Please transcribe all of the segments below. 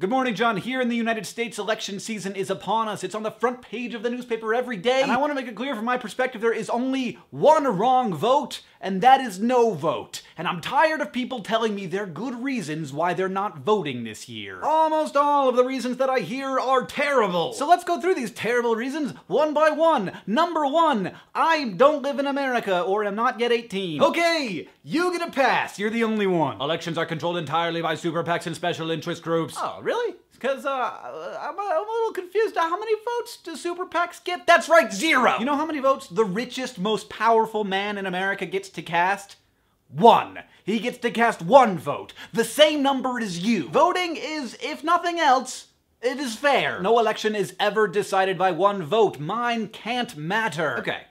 Good morning, John. Here in the United States, election season is upon us. It's on the front page of the newspaper every day. And I want to make it clear from my perspective, there is only one wrong vote, and that is no vote. And I'm tired of people telling me there are good reasons why they're not voting this year. Almost all of the reasons that I hear are terrible. So let's go through these terrible reasons one by one. Number one, I don't live in America or am not yet 18. Okay, you get a pass. You're the only one. Elections are controlled entirely by super PACs and special interest groups. Oh, really? Because I'm a little confused. How many votes do super PACs get? That's right, 0! You know how many votes the richest, most powerful man in America gets to cast? 1. He gets to cast 1 vote. The same number as you. Voting is, if nothing else, it is fair. No election is ever decided by 1 vote. Mine can't matter. Okay.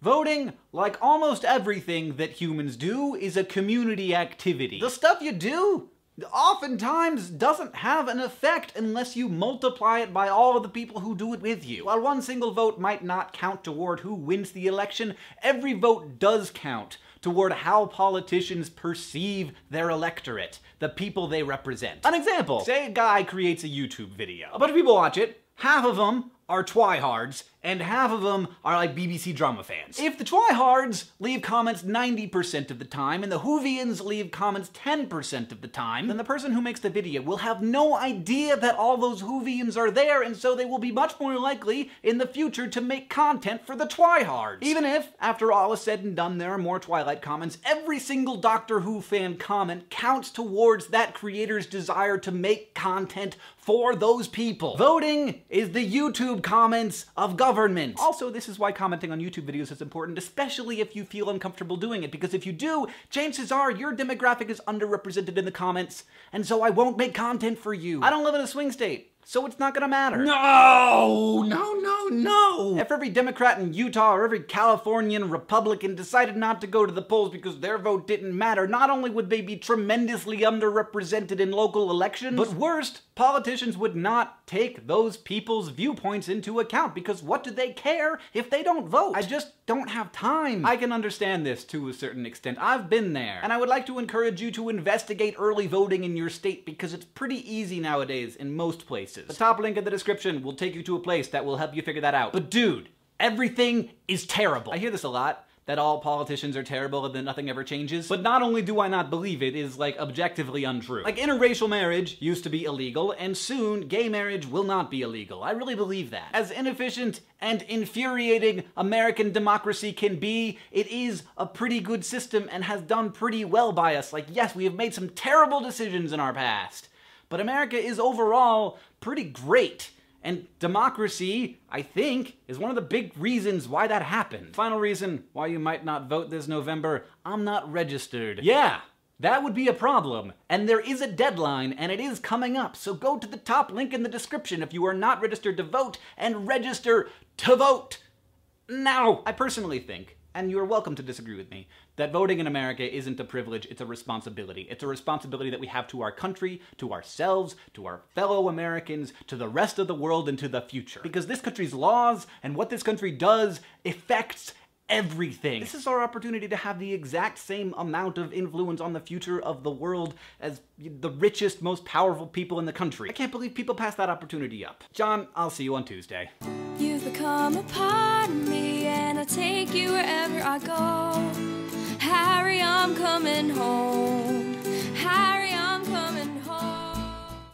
Voting, like almost everything that humans do, is a community activity. The stuff you do oftentimes doesn't have an effect unless you multiply it by all of the people who do it with you. While 1 single vote might not count toward who wins the election, every vote does count toward how politicians perceive their electorate, the people they represent. An example, say a guy creates a YouTube video. A bunch of people watch it, half of them are tryhards, and half of them are like BBC drama fans. If the tryhards leave comments 90% of the time, and the Whovians leave comments 10% of the time, then the person who makes the video will have no idea that all those Whovians are there, and so they will be much more likely in the future to make content for the tryhards. Even if, after all is said and done, there are more Twilight comments, every single Doctor Who fan comment counts towards that creator's desire to make content for those people. Voting is the YouTube comments of government. Also, this is why commenting on YouTube videos is important, especially if you feel uncomfortable doing it, because if you do, chances are your demographic is underrepresented in the comments, and so I won't make content for you. I don't live in a swing state, so it's not gonna matter. No! If every Democrat in Utah or every Californian Republican decided not to go to the polls because their vote didn't matter, not only would they be tremendously underrepresented in local elections, but worst, politicians would not take those people's viewpoints into account, because what do they care if they don't vote? I just don't have time. I can understand this to a certain extent. I've been there. And I would like to encourage you to investigate early voting in your state, because it's pretty easy nowadays in most places. The top link in the description will take you to a place that will help you figure that out. But dude, everything is terrible. I hear this a lot, that all politicians are terrible and that nothing ever changes. But not only do I not believe it, is like objectively untrue. Like interracial marriage used to be illegal, and soon gay marriage will not be illegal. I really believe that. As inefficient and infuriating American democracy can be, it is a pretty good system and has done pretty well by us. Like, yes, we have made some terrible decisions in our past, but America is overall pretty great. And democracy, I think, is one of the big reasons why that happened. Final reason why you might not vote this November: I'm not registered. Yeah, that would be a problem. And there is a deadline, and it is coming up. So go to the top link in the description if you are not registered to vote, and register to vote now. I personally think, and you're welcome to disagree with me, that voting in America isn't a privilege, it's a responsibility. It's a responsibility that we have to our country, to ourselves, to our fellow Americans, to the rest of the world, and to the future. Because this country's laws and what this country does affects everything. This is our opportunity to have the exact same amount of influence on the future of the world as the richest, most powerful people in the country. I can't believe people pass that opportunity up. John, I'll see you on Tuesday. You've become a part of me, and I take you wherever I go. Harry, I'm coming home. Harry,